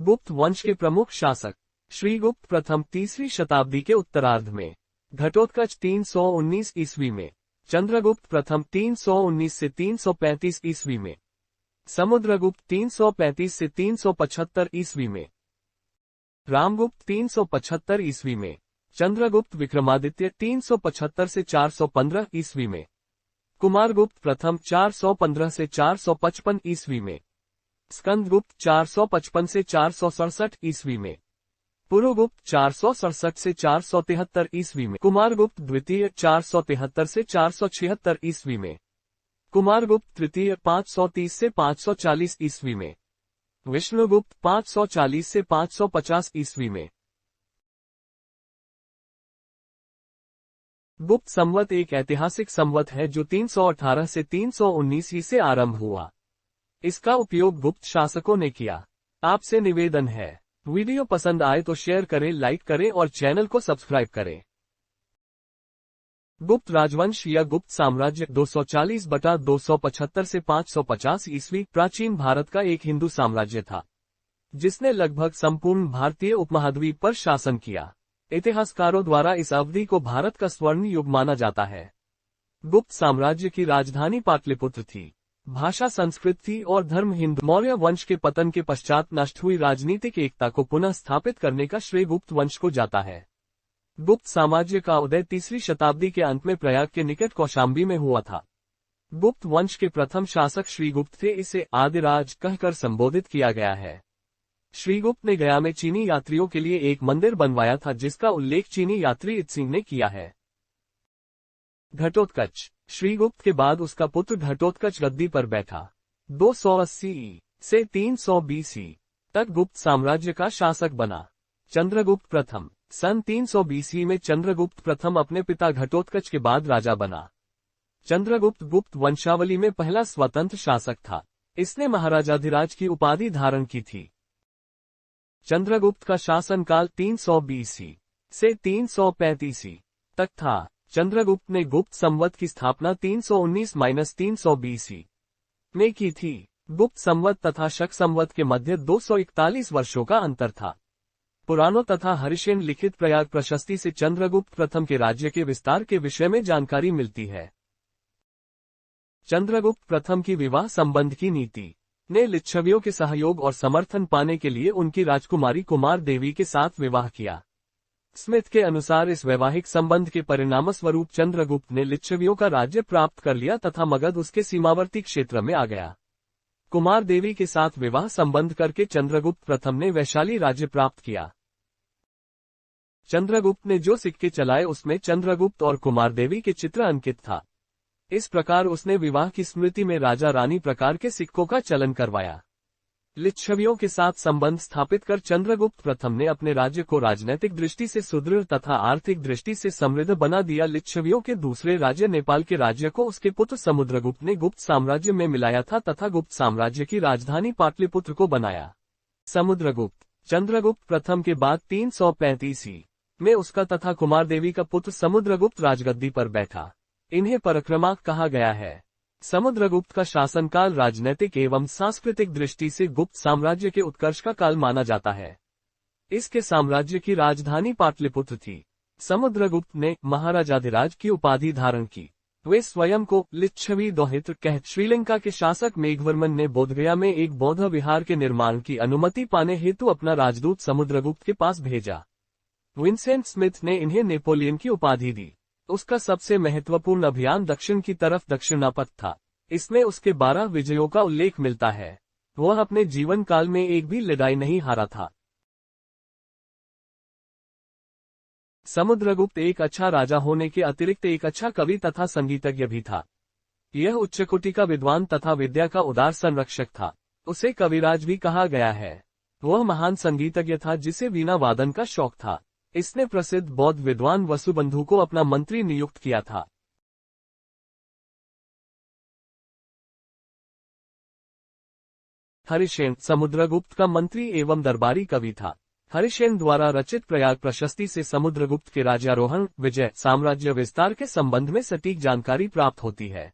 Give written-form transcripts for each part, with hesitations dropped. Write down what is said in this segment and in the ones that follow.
गुप्त वंश के प्रमुख शासक श्रीगुप्त प्रथम तीसरी शताब्दी के उत्तरार्ध में, घटोत्कच 319 ईस्वी में, चंद्रगुप्त प्रथम 319 से 335 ईस्वी में, समुद्रगुप्त 335 से 375 ईस्वी में, रामगुप्त 375 ईस्वी में, चंद्रगुप्त विक्रमादित्य 375 से 415 ईस्वी में, कुमारगुप्त प्रथम 415 से 455 ईस्वी में, स्कंदगुप्त 455 से 467 ईस्वी में, पुरुगुप्त 467 से 473 ईस्वी में, कुमारगुप्त द्वितीय 473 से 476 ईस्वी में, कुमारगुप्त तृतीय 530 से 540 ईस्वी में, विष्णुगुप्त 540 से 550 ईस्वी में। गुप्त संवत एक ऐतिहासिक संवत है जो 318 से 319 ई से आरंभ हुआ। इसका उपयोग गुप्त शासकों ने किया। आपसे निवेदन है, वीडियो पसंद आए तो शेयर करें, लाइक करें और चैनल को सब्सक्राइब करें। गुप्त राजवंश या गुप्त साम्राज्य 240/275 से 550 ईस्वी प्राचीन भारत का एक हिंदू साम्राज्य था, जिसने लगभग संपूर्ण भारतीय उपमहाद्वीप पर शासन किया। इतिहासकारों द्वारा इस अवधि को भारत का स्वर्ण युग माना जाता है। गुप्त साम्राज्य की राजधानी पाटलिपुत्र थी। भाषा, संस्कृति और धर्म हिंदू। मौर्य वंश के पतन के पश्चात नष्ट हुई राजनीतिक एकता को पुनः स्थापित करने का श्रेय गुप्त वंश को जाता है। गुप्त साम्राज्य का उदय तीसरी शताब्दी के अंत में प्रयाग के निकट कौशाम्बी में हुआ था। गुप्त वंश के प्रथम शासक श्रीगुप्त थे। इसे आदिराज कहकर संबोधित किया गया है। श्रीगुप्त ने गया में चीनी यात्रियों के लिए एक मंदिर बनवाया था, जिसका उल्लेख चीनी यात्री इत्सिंग ने किया है। घटोत्कच श्रीगुप्त के बाद उसका पुत्र घटोत्कच गद्दी पर बैठा। 280 से 320 तक गुप्त साम्राज्य का शासक बना। चंद्रगुप्त प्रथम सन 320 में चंद्रगुप्त प्रथम अपने पिता घटोत्कच के बाद राजा बना। चंद्रगुप्त गुप्त वंशावली में पहला स्वतंत्र शासक था। इसने महाराजाधिराज की उपाधि धारण की थी। चंद्रगुप्त का शासनकाल 320 से 335 तक था। चंद्रगुप्त ने गुप्त संवत की स्थापना 319-320 में की थी। गुप्त संवत तथा शक संवत के मध्य 241 वर्षों का अंतर था। पुराणों तथा हरिशेन लिखित प्रयाग प्रशस्ति से चंद्रगुप्त प्रथम के राज्य के विस्तार के विषय में जानकारी मिलती है। चंद्रगुप्त प्रथम की विवाह संबंध की नीति ने लिच्छवियों के सहयोग और समर्थन पाने के लिए उनकी राजकुमारी कुमार देवी के साथ विवाह किया। स्मिथ के अनुसार इस वैवाहिक संबंध के परिणामस्वरूप चंद्रगुप्त ने लिच्छवियों का राज्य प्राप्त कर लिया तथा मगध उसके सीमावर्ती क्षेत्र में आ गया। कुमार देवी के साथ विवाह संबंध करके चंद्रगुप्त प्रथम ने वैशाली राज्य प्राप्त किया। चंद्रगुप्त ने जो सिक्के चलाए उसमें चंद्रगुप्त और कुमार देवी के चित्र अंकित था। इस प्रकार उसने विवाह की स्मृति में राजा रानी प्रकार के सिक्कों का चलन करवाया। लिच्छवियों के साथ संबंध स्थापित कर चंद्रगुप्त प्रथम ने अपने राज्य को राजनैतिक दृष्टि से सुदृढ़ तथा आर्थिक दृष्टि से समृद्ध बना दिया। लिच्छवियों के दूसरे राज्य नेपाल के राज्य को उसके पुत्र समुद्रगुप्त ने गुप्त साम्राज्य में मिलाया था तथा गुप्त साम्राज्य की राजधानी पाटलिपुत्र को बनाया। समुद्रगुप्त चंद्रगुप्त प्रथम के बाद 335 में उसका तथा कुमार देवी का पुत्र समुद्रगुप्त राजगद्दी पर बैठा। इन्हें पराक्रमाक कहा गया है। समुद्रगुप्त का शासनकाल राजनैतिक एवं सांस्कृतिक दृष्टि से गुप्त साम्राज्य के उत्कर्ष का काल माना जाता है। इसके साम्राज्य की राजधानी पाटलिपुत्र थी। समुद्रगुप्त ने महाराजाधिराज की उपाधि धारण की। वे स्वयं को लिच्छवी दोहित्र कह श्रीलंका के शासक मेघवर्मन ने बोधगया में एक बौद्ध विहार के निर्माण की अनुमति पाने हेतु अपना राजदूत समुद्रगुप्त के पास भेजा। विंसेंट स्मिथ ने इन्हें नेपोलियन की उपाधि दी। उसका सबसे महत्वपूर्ण अभियान दक्षिण की तरफ दक्षिणापथ था। इसमें उसके 12 विजयों का उल्लेख मिलता है। वह अपने जीवन काल में एक भी लड़ाई नहीं हारा था। समुद्रगुप्त एक अच्छा राजा होने के अतिरिक्त एक अच्छा कवि तथा संगीतज्ञ भी था। यह उच्चकोटि का विद्वान तथा विद्या का उदार संरक्षक था। उसे कविराज भी कहा गया है। वह महान संगीतज्ञ था जिसे वीणा वादन का शौक था। इसने प्रसिद्ध बौद्ध विद्वान वसुबंधु को अपना मंत्री नियुक्त किया था। हरिशेन समुद्रगुप्त का मंत्री एवं दरबारी कवि था। हरिशेन द्वारा रचित प्रयाग प्रशस्ति से समुद्रगुप्त के राज्यारोहण, विजय, साम्राज्य विस्तार के संबंध में सटीक जानकारी प्राप्त होती है।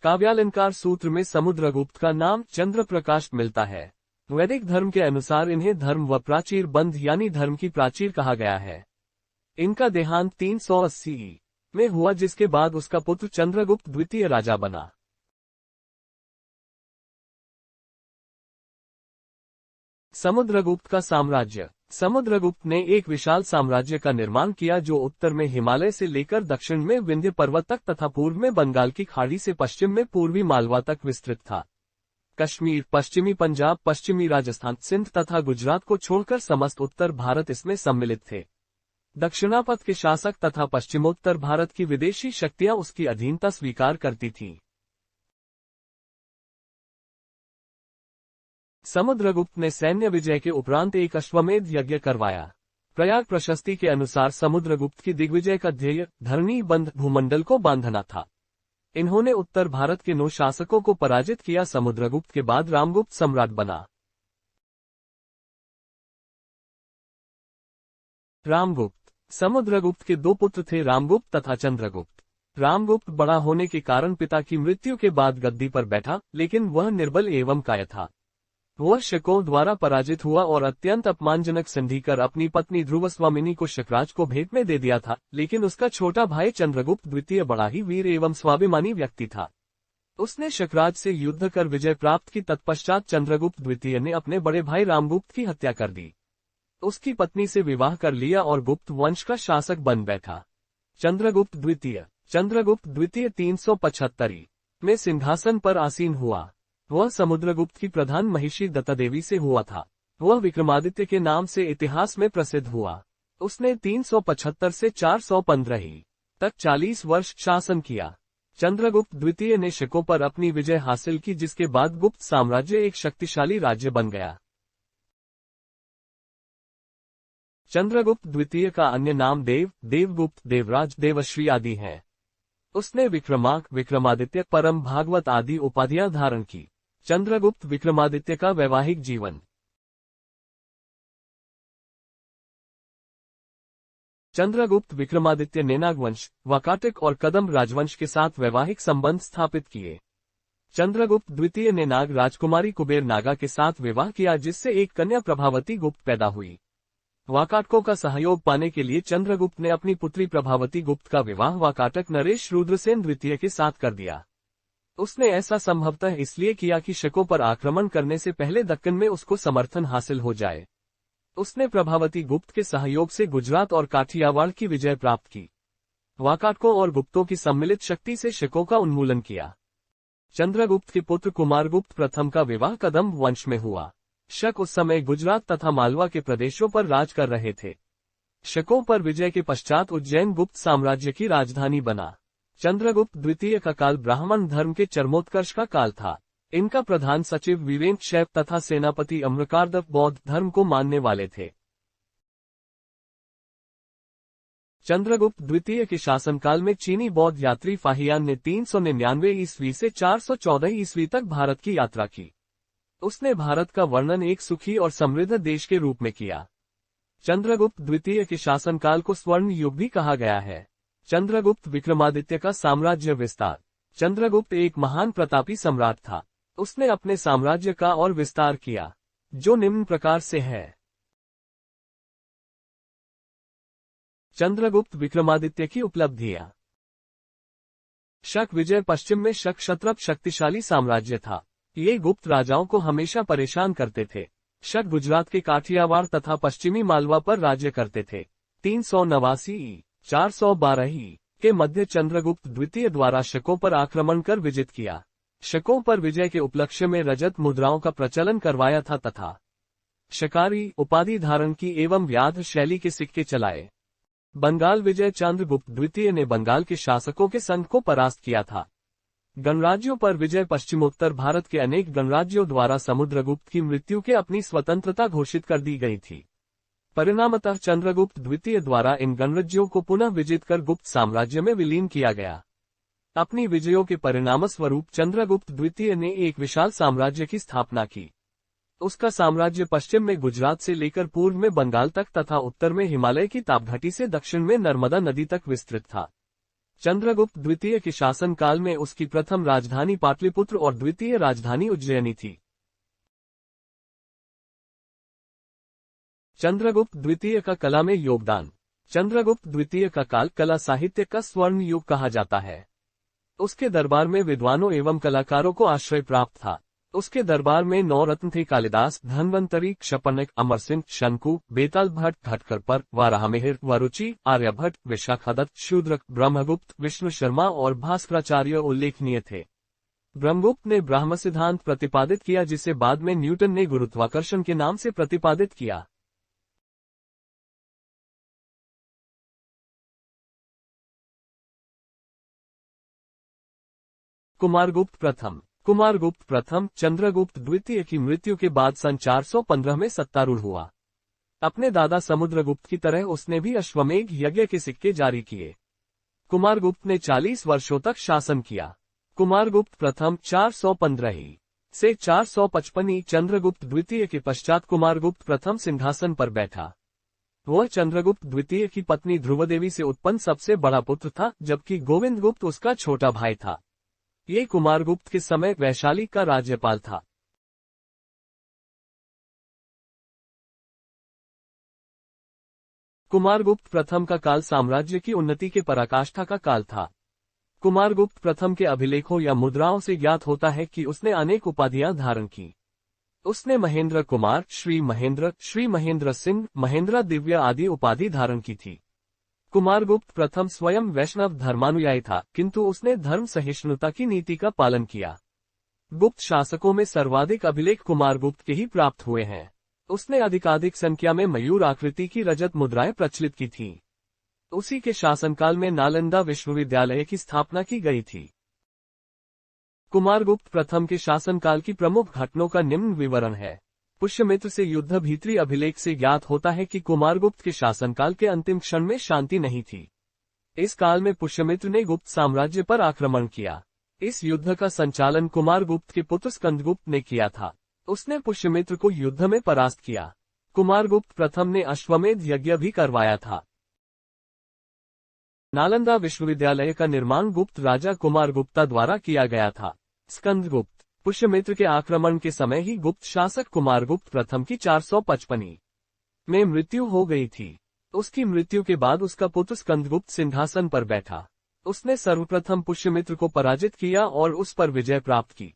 काव्यालंकार सूत्र में समुद्रगुप्त का नाम चंद्र प्रकाश मिलता है। वैदिक धर्म के अनुसार इन्हें धर्म व प्राचीर बंध यानी धर्म की प्राचीर कहा गया है। इनका देहांत 380 में हुआ, जिसके बाद उसका पुत्र चंद्रगुप्त द्वितीय राजा बना। समुद्रगुप्त का साम्राज्य। समुद्रगुप्त ने एक विशाल साम्राज्य का निर्माण किया जो उत्तर में हिमालय से लेकर दक्षिण में विंध्य पर्वत तक तथा पूर्व में बंगाल की खाड़ी से पश्चिम में पूर्वी मालवा तक विस्तृत था। कश्मीर, पश्चिमी पंजाब, पश्चिमी राजस्थान, सिंध तथा गुजरात को छोड़कर समस्त उत्तर भारत इसमें सम्मिलित थे। दक्षिणापथ के शासक तथा पश्चिमोत्तर भारत की विदेशी शक्तियां उसकी अधीनता स्वीकार करती थीं। समुद्रगुप्त ने सैन्य विजय के उपरांत एक अश्वमेध यज्ञ करवाया। प्रयाग प्रशस्ति के अनुसार समुद्रगुप्त की दिग्विजय का ध्येय धरणी बंध भूमंडल को बांधना था। इन्होंने उत्तर भारत के 9 शासकों को पराजित किया। समुद्रगुप्त के बाद रामगुप्त सम्राट बना। रामगुप्त। समुद्रगुप्त के 2 पुत्र थे, रामगुप्त तथा चंद्रगुप्त। रामगुप्त बड़ा होने के कारण पिता की मृत्यु के बाद गद्दी पर बैठा, लेकिन वह निर्बल एवं कायर था। वह शकों द्वारा पराजित हुआ और अत्यंत अपमानजनक संधि कर अपनी पत्नी ध्रुवस्वामिनी को शकराज को भेंट में दे दिया था, लेकिन उसका छोटा भाई चंद्रगुप्त द्वितीय बड़ा ही वीर एवं स्वाभिमानी व्यक्ति था। उसने शकराज से युद्ध कर विजय प्राप्त की। तत्पश्चात चंद्रगुप्त द्वितीय ने अपने बड़े भाई रामगुप्त की हत्या कर दी, उसकी पत्नी से विवाह कर लिया और गुप्त वंश का शासक बन बैठा। चंद्रगुप्त द्वितीय 375 में सिंहासन पर आसीन हुआ। वह समुद्रगुप्त की प्रधान महिषी दत्ता देवी से हुआ था। वह विक्रमादित्य के नाम से इतिहास में प्रसिद्ध हुआ। उसने 375 से 415 तक 40 वर्ष शासन किया। चंद्रगुप्त द्वितीय ने शकों पर अपनी विजय हासिल की, जिसके बाद गुप्त साम्राज्य एक शक्तिशाली राज्य बन गया। चंद्रगुप्त द्वितीय का अन्य नाम देव, देवगुप्त, देवराज, देवश्री आदि हैं। उसने विक्रमांक, विक्रमादित्य, परम भागवत आदि उपाधियां धारण की। चंद्रगुप्त विक्रमादित्य का वैवाहिक जीवन। चंद्रगुप्त विक्रमादित्य ने नागवंश, वाकाटक और कदम्ब राजवंश के साथ वैवाहिक संबंध स्थापित किए। चंद्रगुप्त द्वितीय ने नाग राजकुमारी कुबेर नागा के साथ विवाह किया, जिससे एक कन्या प्रभावती गुप्त पैदा हुई। वाकाटकों का सहयोग पाने के लिए चंद्रगुप्त ने अपनी पुत्री प्रभावती गुप्त का विवाह वाकाटक नरेश रुद्रसेन द्वितीय के साथ कर दिया। उसने ऐसा संभवतः इसलिए किया कि शकों पर आक्रमण करने से पहले दक्कन में उसको समर्थन हासिल हो जाए। उसने प्रभावती गुप्त के सहयोग से गुजरात और काठियावाड़ की विजय प्राप्त की। वाकाटकों और गुप्तों की सम्मिलित शक्ति से शकों का उन्मूलन किया। चंद्रगुप्त के पुत्र कुमारगुप्त प्रथम का विवाह कदम्ब वंश में हुआ। शक उस समय गुजरात तथा मालवा के प्रदेशों पर राज कर रहे थे। शकों पर विजय के पश्चात उज्जैन गुप्त साम्राज्य की राजधानी बना। चंद्रगुप्त द्वितीय का काल ब्राह्मण धर्म के चरमोत्कर्ष का काल था। इनका प्रधान सचिव वीरेंद्र शैव तथा सेनापति अम्रकारदत्त बौद्ध धर्म को मानने वाले थे। चंद्रगुप्त द्वितीय के शासनकाल में चीनी बौद्ध यात्री फाहियान ने 399 ईस्वी से 414 ईस्वी तक भारत की यात्रा की। उसने भारत का वर्णन एक सुखी और समृद्ध देश के रूप में किया। चंद्रगुप्त द्वितीय के शासनकाल को स्वर्ण युग भी कहा गया है। चंद्रगुप्त विक्रमादित्य का साम्राज्य विस्तार। चंद्रगुप्त एक महान प्रतापी सम्राट था। उसने अपने साम्राज्य का और विस्तार किया, जो निम्न प्रकार से है। चंद्रगुप्त विक्रमादित्य की उपलब्धियां। शक विजय। पश्चिम में शक क्षत्रप शक्तिशाली साम्राज्य था। ये गुप्त राजाओं को हमेशा परेशान करते थे। शक गुजरात के काठियावाड़ तथा पश्चिमी मालवा पर राज्य करते थे। 389 412 के मध्य चंद्रगुप्त द्वितीय द्वारा शकों पर आक्रमण कर विजित किया। शकों पर विजय के उपलक्ष्य में रजत मुद्राओं का प्रचलन करवाया था तथा शकारी उपाधि धारण की एवं व्याध शैली के सिक्के चलाए। बंगाल विजय। चंद्रगुप्त द्वितीय ने बंगाल के शासकों के संघ को परास्त किया था। गणराज्यों पर विजय। पश्चिमोत्तर भारत के अनेक गणराज्यों द्वारा समुद्रगुप्त की मृत्यु के अपनी स्वतंत्रता घोषित कर दी गई थी। परिणामतः चंद्रगुप्त द्वितीय द्वारा इन गणराज्यों को पुनः विजित कर गुप्त साम्राज्य में विलीन किया गया। अपनी विजयों के परिणामस्वरूप चंद्रगुप्त द्वितीय ने एक विशाल साम्राज्य की स्थापना की। उसका साम्राज्य पश्चिम में गुजरात से लेकर पूर्व में बंगाल तक तथा उत्तर में हिमालय की तापघटी से दक्षिण में नर्मदा नदी तक विस्तृत था। चंद्रगुप्त द्वितीय के शासनकाल में उसकी प्रथम राजधानी पाटलिपुत्र और द्वितीय राजधानी उज्जैनी थी। चंद्रगुप्त द्वितीय का कला में योगदान। चंद्रगुप्त द्वितीय का काल कला साहित्य का स्वर्ण युग कहा जाता है। उसके दरबार में विद्वानों एवं कलाकारों को आश्रय प्राप्त था। उसके दरबार में 9 रत्न थे: कालिदास, धन्वंतरी, क्षपणक, अमरसिंह, शंकु, बेताल भट्ट, घटकरपर, वाराहमिहिर, वरुचि, आर्यभट्ट, विशाखादत्त, शूद्रक, ब्रह्मगुप्त, विष्णु शर्मा और भास्कराचार्य उल्लेखनीय थे। ब्रह्मगुप्त ने ब्रह्म सिद्धांत प्रतिपादित किया, जिसे बाद में न्यूटन ने गुरुत्वाकर्षण के नाम से प्रतिपादित किया। कुमारगुप्त प्रथम। कुमारगुप्त प्रथम चंद्रगुप्त द्वितीय की मृत्यु के बाद सन 415 में सत्तारूढ़ हुआ। अपने दादा समुद्रगुप्त की तरह उसने भी अश्वमेध यज्ञ के सिक्के जारी किए। कुमारगुप्त ने 40 वर्षों तक शासन किया। कुमारगुप्त प्रथम 415 से 455 चंद्रगुप्त द्वितीय के पश्चात कुमारगुप्त प्रथम सिंहासन पर बैठा। वह चंद्रगुप्त द्वितीय की पत्नी ध्रुवदेवी से उत्पन्न सबसे बड़ा पुत्र था, जबकि गोविंदगुप्त उसका छोटा भाई था। ये कुमारगुप्त के समय वैशाली का राज्यपाल था। कुमारगुप्त प्रथम का काल साम्राज्य की उन्नति के पराकाष्ठा का काल था। कुमारगुप्त प्रथम के अभिलेखों या मुद्राओं से ज्ञात होता है कि उसने अनेक उपाधियां धारण की। उसने महेंद्र कुमार, श्री महेंद्र सिंह, महेंद्र दिव्य आदि उपाधि धारण की थी। कुमारगुप्त प्रथम स्वयं वैष्णव धर्मानुयायी था, किंतु उसने धर्म सहिष्णुता की नीति का पालन किया। गुप्त शासकों में सर्वाधिक अभिलेख कुमारगुप्त के ही प्राप्त हुए हैं। उसने अधिकाधिक संख्या में मयूर आकृति की रजत मुद्राएं प्रचलित की थीं। उसी के शासनकाल में नालंदा विश्वविद्यालय की स्थापना की गई थी। कुमारगुप्त प्रथम के शासनकाल की प्रमुख घटनाओं का निम्न विवरण है। पुष्यमित्र से युद्ध भीतरी अभिलेख से ज्ञात होता है कि कुमारगुप्त के शासनकाल के अंतिम क्षण में शांति नहीं थी। इस काल में पुष्यमित्र ने गुप्त साम्राज्य पर आक्रमण किया। इस युद्ध का संचालन कुमारगुप्त के पुत्र स्कंदगुप्त ने किया था। उसने पुष्यमित्र को युद्ध में परास्त किया। कुमारगुप्त प्रथम ने अश्वमेध यज्ञ भी करवाया था। नालंदा विश्वविद्यालय का निर्माण गुप्त राजा कुमारगुप्ता द्वारा किया गया था। स्कंदगुप्त। पुष्यमित्र के आक्रमण के समय ही गुप्त शासक कुमारगुप्त प्रथम की 455 में मृत्यु हो गई थी। उसकी मृत्यु के बाद उसका पुत्र स्कंदगुप्त सिंहासन पर बैठा। उसने सर्वप्रथम पुष्यमित्र को पराजित किया और उस पर विजय प्राप्त की।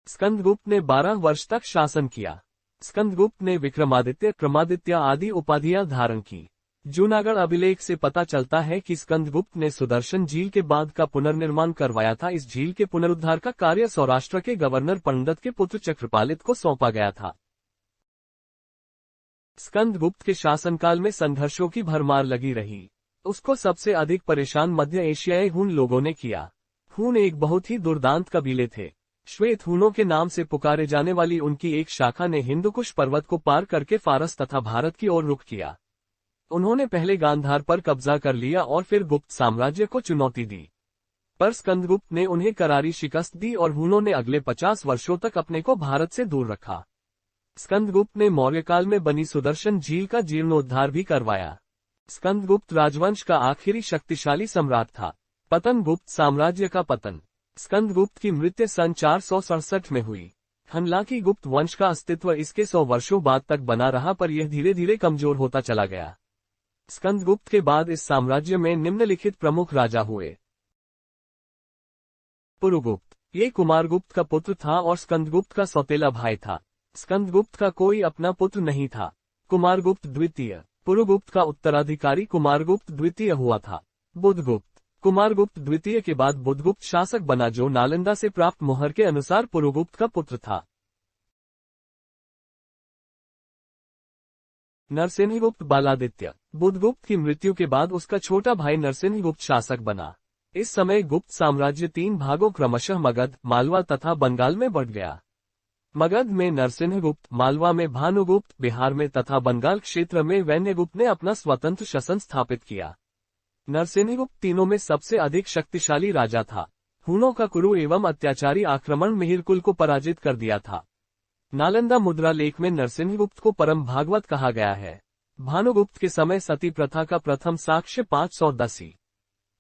स्कंदगुप्त ने 12 वर्ष तक शासन किया। स्कंदगुप्त ने विक्रमादित्य, क्रमादित्य आदि उपाधियां धारण की। जूनागढ़ अभिलेख से पता चलता है कि स्कंदगुप्त ने सुदर्शन झील के बांध का पुनर्निर्माण करवाया था। इस झील के पुनरुद्धार का कार्य सौराष्ट्र के गवर्नर पंडित के पुत्र चक्रपालित को सौंपा गया था। स्कंदगुप्त के शासनकाल में संघर्षों की भरमार लगी रही। उसको सबसे अधिक परेशान मध्य एशियाई हून लोगों ने किया। हून एक बहुत ही दुर्दांत कबीले थे। श्वेत हूनों के नाम से पुकारे जाने वाली उनकी एक शाखा ने हिंदुकुश पर्वत को पार करके फारस तथा भारत की ओर रुख किया। उन्होंने पहले गांधार पर कब्जा कर लिया और फिर गुप्त साम्राज्य को चुनौती दी, पर स्कंदगुप्त ने उन्हें करारी शिकस्त दी और हूनों ने अगले 50 वर्षों तक अपने को भारत से दूर रखा। स्कंदगुप्त ने मौर्यकाल में बनी सुदर्शन झील का जीर्णोद्धार भी करवाया। स्कंदगुप्त राजवंश का आखिरी शक्तिशाली सम्राट था। पतन। गुप्त साम्राज्य का पतन। स्कंदगुप्त की मृत्यु सन 467 में हुई। हालांकि गुप्त वंश का अस्तित्व इसके 100 वर्षों बाद तक बना रहा, पर यह धीरे धीरे कमजोर होता चला गया। स्कंदगुप्त के बाद इस साम्राज्य में निम्नलिखित प्रमुख राजा हुए। पुरुगुप्त। ये कुमारगुप्त का पुत्र था और स्कंदगुप्त का सौतेला भाई था। स्कंदगुप्त का कोई अपना पुत्र नहीं था। कुमारगुप्त द्वितीय। पुरुगुप्त का उत्तराधिकारी कुमारगुप्त द्वितीय हुआ था। बुधगुप्त। कुमारगुप्त द्वितीय के बाद बुधगुप्त शासक बना, जो नालंदा से प्राप्त मोहर के अनुसार पुरुगुप्त का पुत्र था। नरसिंहगुप्त बालादित्य। बुधगुप्त की मृत्यु के बाद उसका छोटा भाई नरसिंहगुप्त शासक बना। इस समय गुप्त साम्राज्य 3 भागों क्रमशः मगध, मालवा तथा बंगाल में बढ़ गया। मगध में नरसिंहगुप्त, मालवा में भानुगुप्त, बिहार में तथा बंगाल क्षेत्र में वैन्यगुप्त ने अपना स्वतंत्र शासन स्थापित किया। नरसिंहगुप्त तीनों में सबसे अधिक शक्तिशाली राजा था। हूनों का कुरु एवं अत्याचारी आक्रमण मिहिरकुल को पराजित कर दिया था। नालंदा मुद्रा लेख में नरसिंहगुप्त को परम भागवत कहा गया है। भानुगुप्त के समय सती प्रथा का प्रथम साक्ष्य 510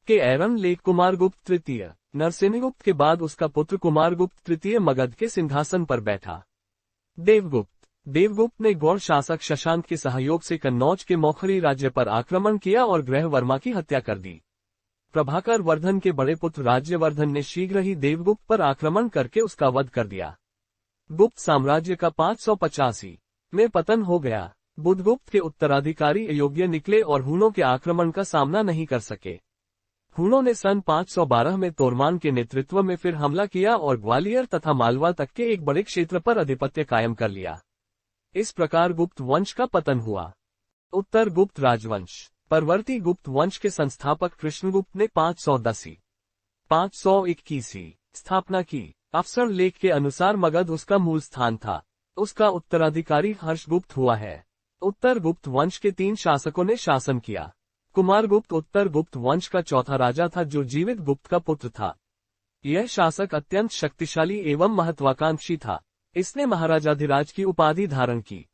के एरन लेख कुमारगुप्त तृतीय। नरसिंहगुप्त के बाद उसका पुत्र कुमारगुप्त तृतीय मगध के सिंहासन पर बैठा। देवगुप्त। देवगुप्त ने गौड़ शासक शशांक के सहयोग से कन्नौज के मौखरी राज्य पर आक्रमण किया और ग्रहवर्मा की हत्या कर दी। प्रभाकर वर्धन के बड़े पुत्र राज्यवर्धन ने शीघ्र ही देवगुप्त पर आक्रमण करके उसका वध कर दिया। गुप्त साम्राज्य का 585 में पतन हो गया। बुधगुप्त के उत्तराधिकारी अयोग्य निकले और हुनों के आक्रमण का सामना नहीं कर सके। हुनों ने सन 512 में तोरमान के नेतृत्व में फिर हमला किया और ग्वालियर तथा मालवा तक के एक बड़े क्षेत्र पर आधिपत्य कायम कर लिया। इस प्रकार गुप्त वंश का पतन हुआ। उत्तर गुप्त राजवंश। परवर्ती गुप्त वंश के संस्थापक कृष्णगुप्त ने 521 स्थापना की। अफसर लेख के अनुसार मगध उसका मूल स्थान था। उसका उत्तराधिकारी हर्षगुप्त हुआ है। उत्तर गुप्त वंश के 3 शासकों ने शासन किया। कुमारगुप्त उत्तर गुप्त वंश का चौथा राजा था जो जीवित गुप्त का पुत्र था। यह शासक अत्यंत शक्तिशाली एवं महत्वाकांक्षी था। इसने महाराजाधिराज की उपाधि धारण की।